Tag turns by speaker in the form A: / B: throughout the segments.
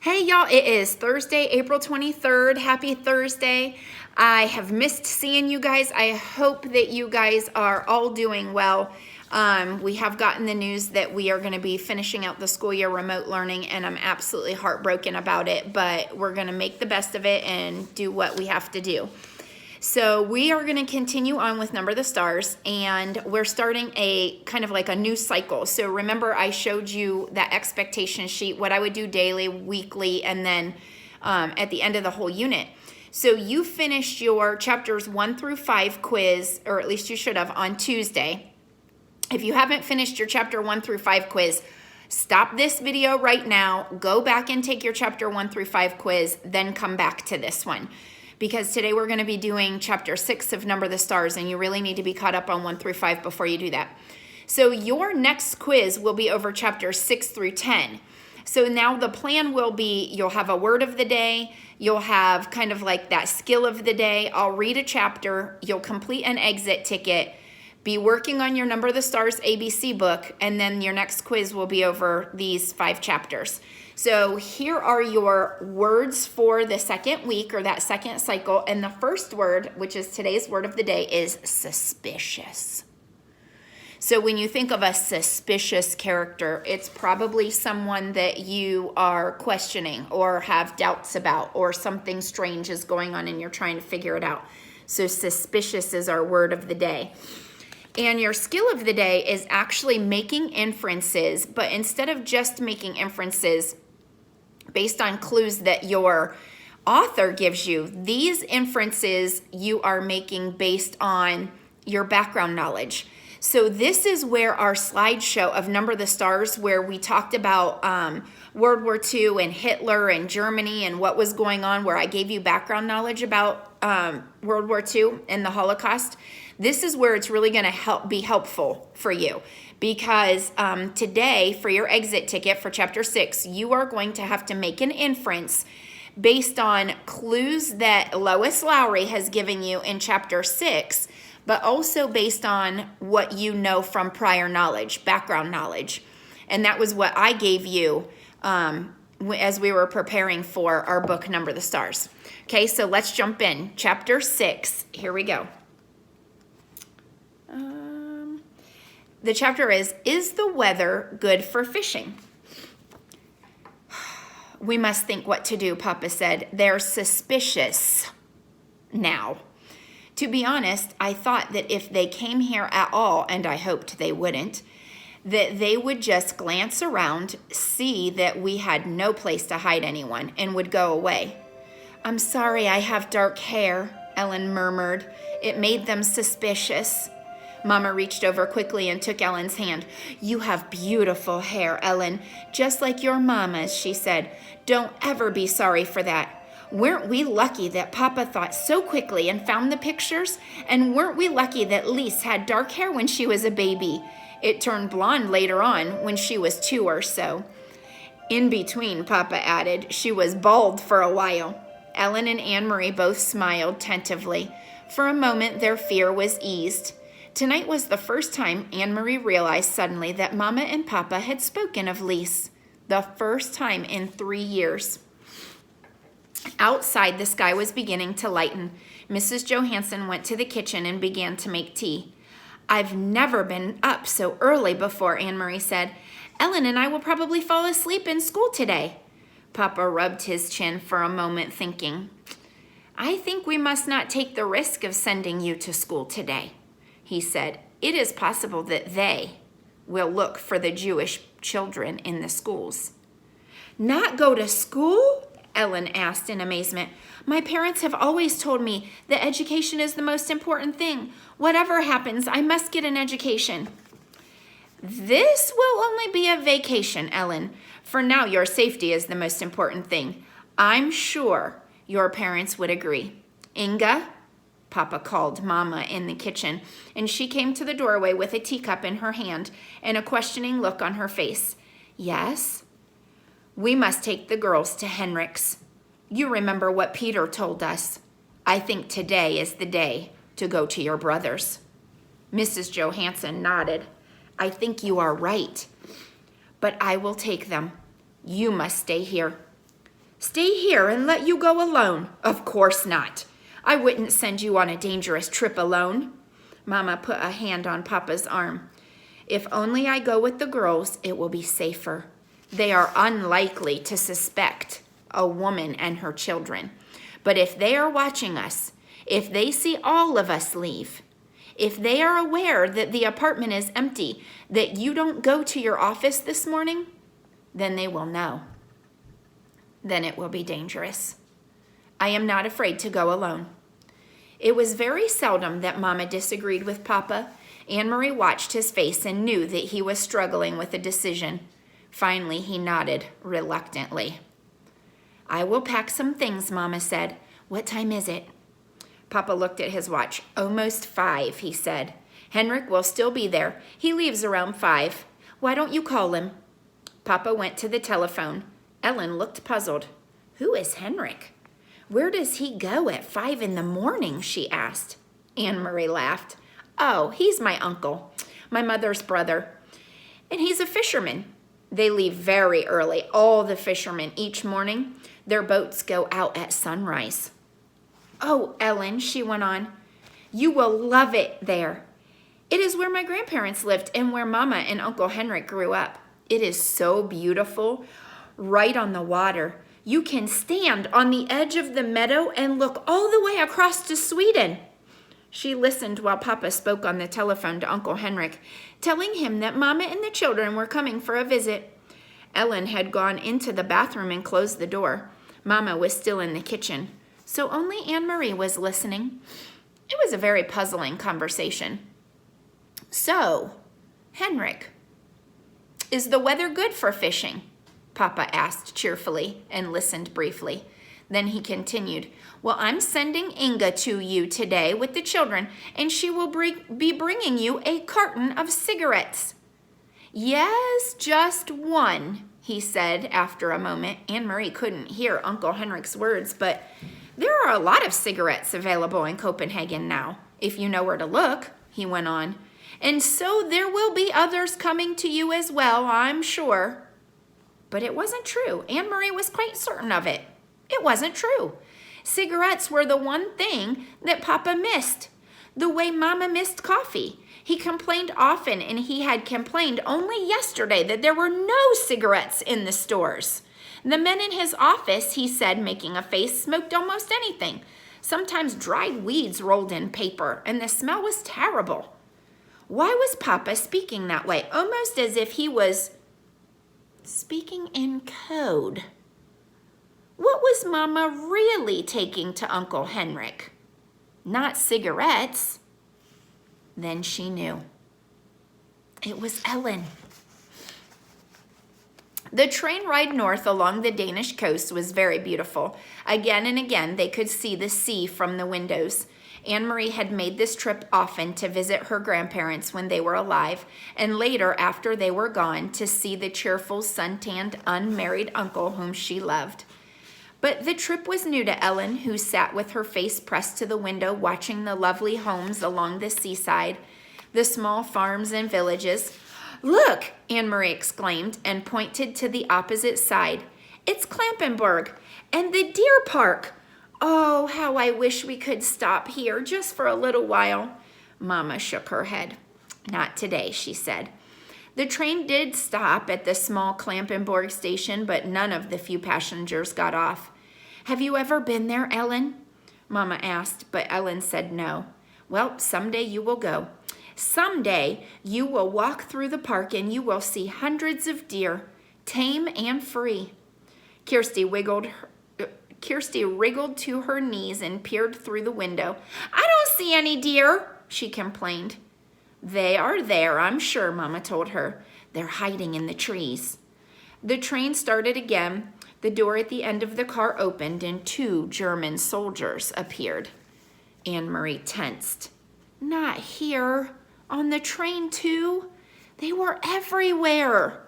A: Hey y'all, it is Thursday, April 23rd. Happy Thursday. I have missed seeing you guys. I hope that you guys are all doing well. We have gotten the news that we are going to be finishing out the school year remote learning, and I'm absolutely heartbroken about it, but we're going to make the best of it and do what we have to do. So we are going to continue on with Number the Stars, and we're starting a kind of like a new cycle. So remember, I showed you that expectation sheet, what I would do daily, weekly, and then at the end of the whole unit. So you finished your chapters 1 through 5 quiz, or at least you should have, on Tuesday. If you haven't finished your chapter 1 through 5 quiz, stop this video right now, go back and take your chapter 1 through 5 quiz, then come back to this one. Because today we're going to be doing chapter 6 of Number the Stars, and you really need to be caught up on 1 through 5 before you do that. So your next quiz will be over chapters 6 through 10. So now the plan will be, you'll have a word of the day, you'll have kind of like that skill of the day. I'll read a chapter, you'll complete an exit ticket, be working on your Number the Stars ABC book, and then your next quiz will be over these 5 chapters. So here are your words for the second week, or that second cycle. And the first word, which is today's word of the day, is suspicious. So when you think of a suspicious character, it's probably someone that you are questioning or have doubts about, or something strange is going on and you're trying to figure it out. So suspicious is our word of the day. And your skill of the day is actually making inferences, but instead of just making inferences based on clues that your author gives you, these inferences you are making based on your background knowledge. So this is where our slideshow of Number the Stars, where we talked about World War II and Hitler and Germany and what was going on, where I gave you background knowledge about World War II and the Holocaust. This is where it's really going to be helpful for you, because today for your exit ticket for chapter 6, you are going to have to make an inference based on clues that Lois Lowry has given you in chapter 6, but also based on what you know from prior knowledge, background knowledge. And that was what I gave you as we were preparing for our book, Number the Stars. Okay, so let's jump in. Chapter 6, here we go. The chapter is the weather good for fishing? We must think what to do, Papa said. They're suspicious now. To be honest, I thought that if they came here at all, and I hoped they wouldn't, that they would just glance around, see that we had no place to hide anyone, and would go away. I'm sorry I have dark hair, Ellen murmured. It made them suspicious. Mama reached over quickly and took Ellen's hand. You have beautiful hair, Ellen, just like your mama's, she said. Don't ever be sorry for that. Weren't we lucky that Papa thought so quickly and found the pictures? And weren't we lucky that Lise had dark hair when she was a baby? It turned blonde later on when she was 2 or so. In between, Papa added, she was bald for a while. Ellen and Anne-Marie both smiled tentatively. For a moment, their fear was eased. Tonight was the first time Anne-Marie realized suddenly that Mama and Papa had spoken of Lise. The first time in 3 years. Outside, the sky was beginning to lighten. Mrs. Johansson went to the kitchen and began to make tea. I've never been up so early before, Anne-Marie said. Ellen and I will probably fall asleep in school today. Papa rubbed his chin for a moment, thinking, I think we must not take the risk of sending you to school today. He said, it is possible that they will look for the Jewish children in the schools. Not go to school? Ellen asked in amazement. My parents have always told me that education is the most important thing. Whatever happens, I must get an education. This will only be a vacation, Ellen. For now, your safety is the most important thing. I'm sure your parents would agree. Inga? Papa called Mama in the kitchen, and she came to the doorway with a teacup in her hand and a questioning look on her face. Yes? We must take the girls to Henrik's. You remember what Peter told us. I think today is the day to go to your brothers. Mrs. Johansson nodded. I think you are right. But I will take them. You must stay here. Stay here and let you go alone? Of course not. I wouldn't send you on a dangerous trip alone. Mama put a hand on Papa's arm. If only I go with the girls, it will be safer. They are unlikely to suspect a woman and her children. But if they are watching us, if they see all of us leave, if they are aware that the apartment is empty, that you don't go to your office this morning, then they will know. Then it will be dangerous. I am not afraid to go alone. It was very seldom that Mama disagreed with Papa. Anne-Marie watched his face and knew that he was struggling with a decision. Finally, he nodded reluctantly. I will pack some things, Mama said. What time is it? Papa looked at his watch. Almost 5, he said. Henrik will still be there. He leaves around 5. Why don't you call him? Papa went to the telephone. Ellen looked puzzled. Who is Henrik? Where does he go at 5 in the morning? She asked. Anne-Marie laughed. Oh, he's my uncle, my mother's brother. And he's a fisherman. They leave very early, all the fishermen, each morning. Their boats go out at sunrise. Oh, Ellen, she went on, you will love it there. It is where my grandparents lived and where Mama and Uncle Henrik grew up. It is so beautiful, right on the water. You can stand on the edge of the meadow and look all the way across to Sweden. She listened while Papa spoke on the telephone to Uncle Henrik, telling him that Mama and the children were coming for a visit. Ellen had gone into the bathroom and closed the door. Mama was still in the kitchen, so only Anne-Marie was listening. It was a very puzzling conversation. So, Henrik, is the weather good for fishing? Papa asked cheerfully and listened briefly. Then he continued, well, I'm sending Inga to you today with the children, and she will be bringing you a carton of cigarettes. Yes, just one, he said after a moment. Anne-Marie couldn't hear Uncle Henrik's words, but there are a lot of cigarettes available in Copenhagen now, if you know where to look, he went on. And so there will be others coming to you as well, I'm sure. But it wasn't true. Anne-Marie was quite certain of it. It wasn't true. Cigarettes were the one thing that Papa missed, the way Mama missed coffee. He complained often, and he had complained only yesterday that there were no cigarettes in the stores. The men in his office, he said, making a face, smoked almost anything. Sometimes dried weeds rolled in paper, and the smell was terrible. Why was Papa speaking that way, almost as if he was speaking in code? What was Mama really taking to Uncle Henrik? Not cigarettes. Then she knew. It was Ellen. The train ride north along the Danish coast was very beautiful. Again and again, they could see the sea from the windows. Anne-Marie had made this trip often to visit her grandparents when they were alive, and later, after they were gone, to see the cheerful, sun-tanned, unmarried uncle whom she loved. But the trip was new to Ellen, who sat with her face pressed to the window, watching the lovely homes along the seaside, the small farms and villages. Look, Anne-Marie exclaimed, and pointed to the opposite side. It's Klampenborg and the deer park. Oh, how I wish we could stop here just for a little while. Mama shook her head. Not today, she said. The train did stop at the small Klampenborg station, but none of the few passengers got off. Have you ever been there, Ellen? Mama asked, but Ellen said no. Well, someday you will go. Someday you will walk through the park and you will see hundreds of deer, tame and free. Kirsty wriggled to her knees and peered through the window. I don't see any deer, she complained. They are there, I'm sure, Mama told her. They're hiding in the trees. The train started again. The door at the end of the car opened and 2 German soldiers appeared. Anne-Marie tensed. Not here. On the train, too? They were everywhere.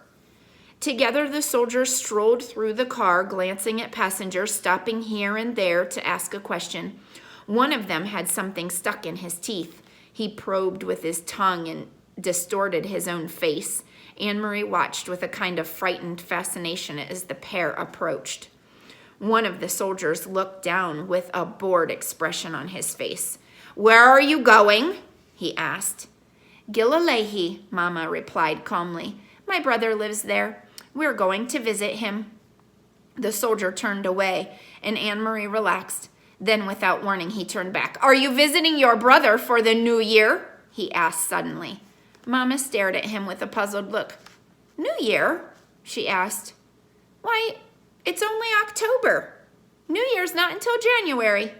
A: Together, the soldiers strolled through the car, glancing at passengers, stopping here and there to ask a question. One of them had something stuck in his teeth. He probed with his tongue and distorted his own face. Anne-Marie watched with a kind of frightened fascination as the pair approached. One of the soldiers looked down with a bored expression on his face. "Where are you going?" he asked. "Gillalehi," Mama replied calmly. "My brother lives there. We're going to visit him." The soldier turned away, and Anne-Marie relaxed. Then, without warning, he turned back. "Are you visiting your brother for the new year?" he asked suddenly. Mama stared at him with a puzzled look. "New year?" she asked. "Why, it's only October. New Year's not until January."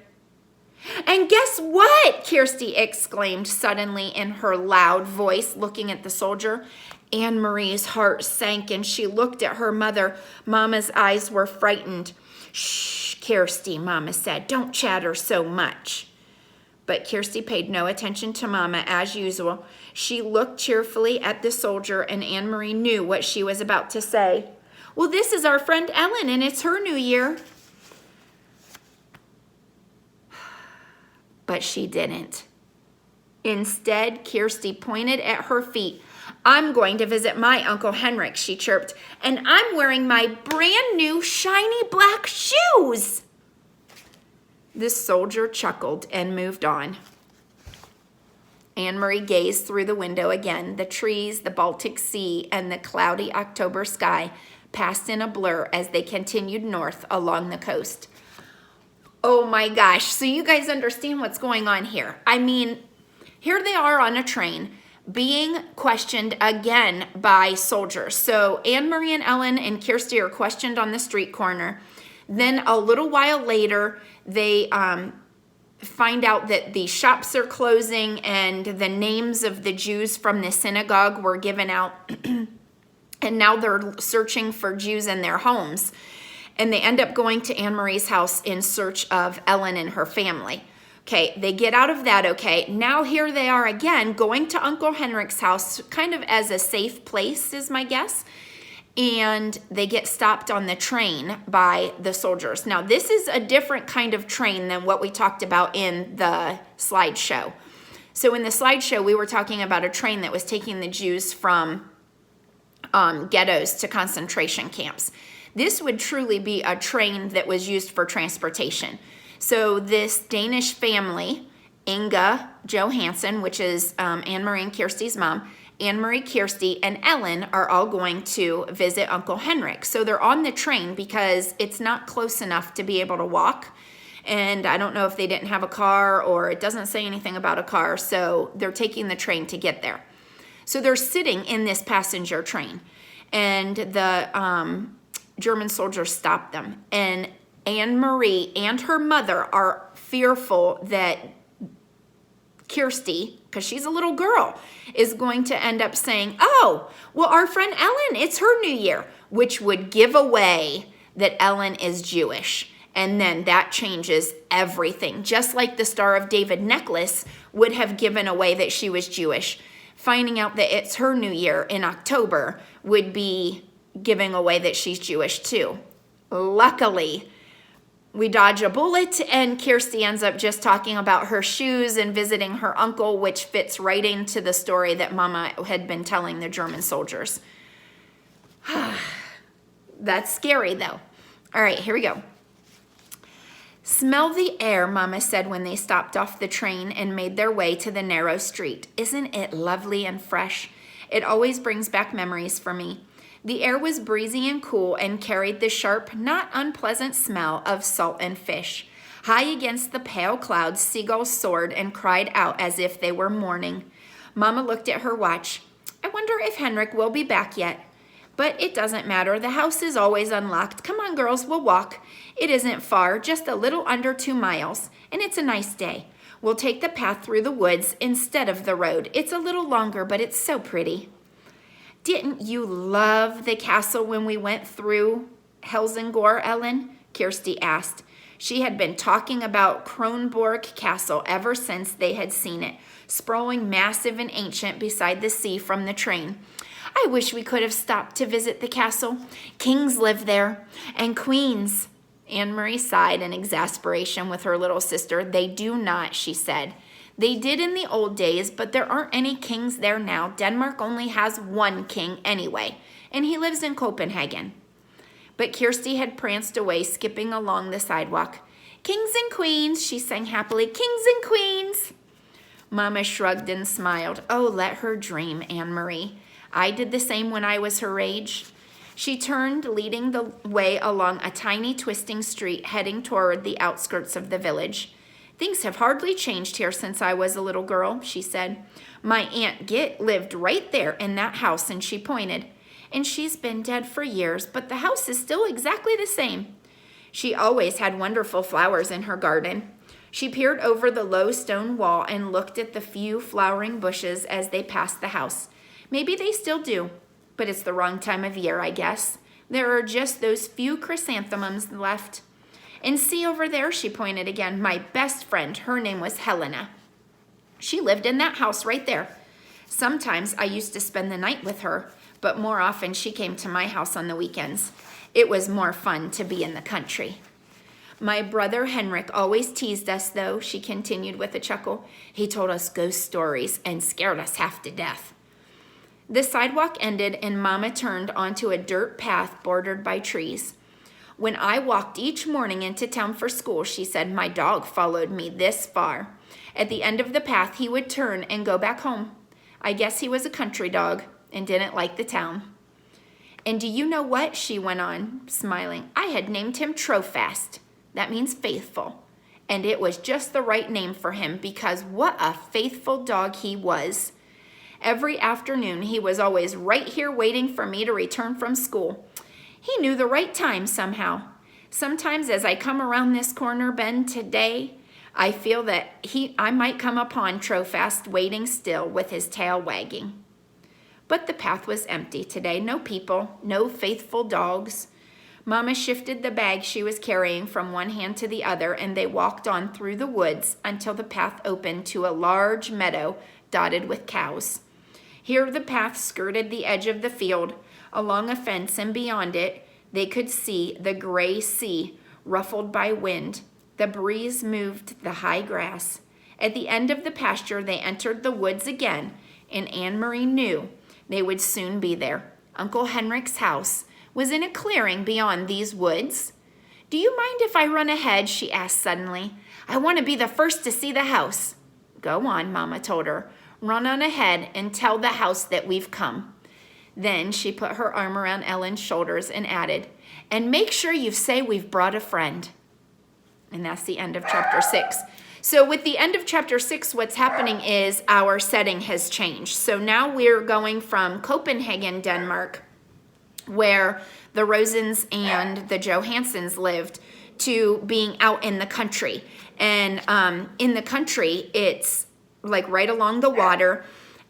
A: "And guess what?" Kirsty exclaimed suddenly in her loud voice, looking at the soldier. Anne-Marie's heart sank and she looked at her mother. Mama's eyes were frightened. "Shh, Kirsty," Mama said. "Don't chatter so much." But Kirsty paid no attention to Mama as usual. She looked cheerfully at the soldier, and Anne-Marie knew what she was about to say. "Well, this is our friend Ellen, and it's her new year." But she didn't. Instead, Kirsty pointed at her feet. "I'm going to visit my Uncle Henrik," she chirped, "and I'm wearing my brand new shiny black shoes." The soldier chuckled and moved on. Anne-Marie gazed through the window again. The trees, the Baltic Sea, and the cloudy October sky passed in a blur as they continued north along the coast. Oh my gosh, so you guys understand what's going on here. I mean, here they are on a train being questioned again by soldiers. So Anne-Marie and Ellen and Kirsty are questioned on the street corner. Then a little while later, they find out that the shops are closing and the names of the Jews from the synagogue were given out. And now they're searching for Jews in their homes. And they end up going to Anne-Marie's house in search of Ellen and her family. Okay, they get out of that, okay. Now here they are again, going to Uncle Henrik's house, kind of as a safe place is my guess. And they get stopped on the train by the soldiers. Now, this is a different kind of train than what we talked about in the slideshow. So in the slideshow, we were talking about a train that was taking the Jews from ghettos to concentration camps. This would truly be a train that was used for transportation. So this Danish family, Inga Johansson, which is Anne-Marie and Kirsty's mom, Anne-Marie, Kirsty, and Ellen are all going to visit Uncle Henrik. So they're on the train because it's not close enough to be able to walk. And I don't know if they didn't have a car or it doesn't say anything about a car. So they're taking the train to get there. So they're sitting in this passenger train. And the German soldiers stop them. And Anne-Marie and her mother are fearful that Kirsty, because she's a little girl, is going to end up saying, "Oh, well, our friend Ellen, it's her new year," which would give away that Ellen is Jewish. And then that changes everything. Just like the Star of David necklace would have given away that she was Jewish. Finding out that it's her new year in October would be giving away that she's Jewish too. Luckily, we dodge a bullet, and Kirsty ends up just talking about her shoes and visiting her uncle, which fits right into the story that Mama had been telling the German soldiers. That's scary, though. All right, here we go. "Smell the air," Mama said when they stopped off the train and made their way to the narrow street. "Isn't it lovely and fresh? It always brings back memories for me." The air was breezy and cool and carried the sharp, not unpleasant smell of salt and fish. High against the pale clouds, seagulls soared and cried out as if they were mourning. Mama looked at her watch. "I wonder if Henrik will be back yet. But it doesn't matter. The house is always unlocked. Come on, girls, we'll walk. It isn't far, just a little under 2 miles, and it's a nice day. We'll take the path through the woods instead of the road. It's a little longer, but it's so pretty." "Didn't you love the castle when we went through Helsingor, Ellen?" Kirsty asked. She had been talking about Kronborg Castle ever since they had seen it, sprawling massive and ancient beside the sea from the train. "I wish we could have stopped to visit the castle. Kings live there, and queens." Anne-Marie sighed in exasperation with her little sister. "They do not," she said. "They did in the old days, but there aren't any kings there now. Denmark only has one king anyway, and he lives in Copenhagen." But Kirsty had pranced away, skipping along the sidewalk. Kings and queens, she sang happily. Kings and queens. Mama shrugged and smiled. Oh, let her dream, Anne-Marie. I did the same when I was her age. She turned, leading the way along a tiny twisting street heading toward the outskirts of the village. Things have hardly changed here since I was a little girl, she said. My Aunt Git lived right there in that house, and she pointed. And she's been dead for years, but the house is still exactly the same. She always had wonderful flowers in her garden. She peered over the low stone wall and looked at the few flowering bushes as they passed the house. Maybe they still do, but it's the wrong time of year, I guess. There are just those few chrysanthemums left. And see over there, she pointed again, my best friend, her name was Helena. She lived in that house right there. Sometimes I used to spend the night with her, but more often she came to my house on the weekends. It was more fun to be in the country. My brother Henrik always teased us, though, she continued with a chuckle. He told us ghost stories and scared us half to death. The sidewalk ended and Mama turned onto a dirt path bordered by trees. When I walked each morning into town for school, she said, my dog followed me this far. At the end of the path, he would turn and go back home. I guess he was a country dog and didn't like the town. And do you know what? She went on, smiling. I had named him Trofast. That means faithful. And it was just the right name for him because what a faithful dog he was. Every afternoon, he was always right here waiting for me to return from school. He knew the right time somehow. Sometimes as I come around this corner bend today, I feel that I might come upon Trofast waiting still with his tail wagging. But the path was empty today. No people, no faithful dogs. Mama shifted the bag she was carrying from one hand to the other, and they walked on through the woods until the path opened to a large meadow dotted with cows. Here the path skirted the edge of the field. Along a fence and beyond it, they could see the gray sea ruffled by wind. The breeze moved the high grass. At the end of the pasture, they entered the woods again, and Anne-Marie knew they would soon be there. Uncle Henrik's house was in a clearing beyond these woods. Do you mind if I run ahead? She asked suddenly. I want to be the first to see the house. Go on, Mama told her. Run on ahead and tell the house that we've come. Then she put her arm around Ellen's shoulders and added, and make sure you say we've brought a friend. And that's the end of chapter 6. So with the end of chapter 6, what's happening is our setting has changed. So now we're going from Copenhagen, Denmark, where the Rosens and the Johansons lived, to being out in the country. And in the country, it's like right along the water,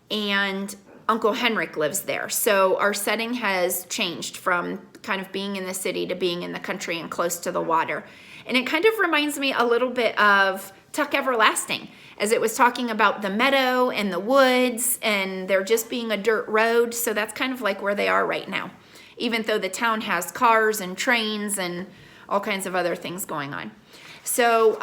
A: and Uncle Henrik lives there. So our setting has changed from kind of being in the city to being in the country and close to the water. And it kind of reminds me a little bit of Tuck Everlasting, as it was talking about the meadow and the woods and there just being a dirt road. So that's kind of like where they are right now, even though the town has cars and trains and all kinds of other things going on. So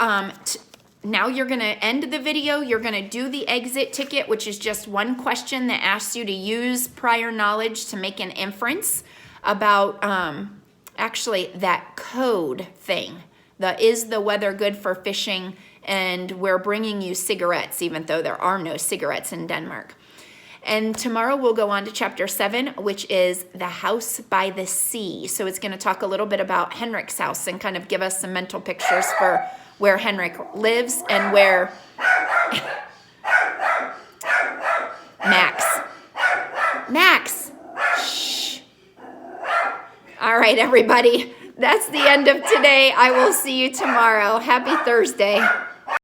A: now you're going to end the video. You're going to do the exit ticket, which is just one question that asks you to use prior knowledge to make an inference about actually that code thing. Is the weather good for fishing? And we're bringing you cigarettes, even though there are no cigarettes in Denmark. And tomorrow we'll go on to chapter 7, which is the house by the sea. So it's going to talk a little bit about Henrik's house and kind of give us some mental pictures for where Henrik lives and where Max. Shh. All right, everybody. That's the end of today. I will see you tomorrow. Happy Thursday.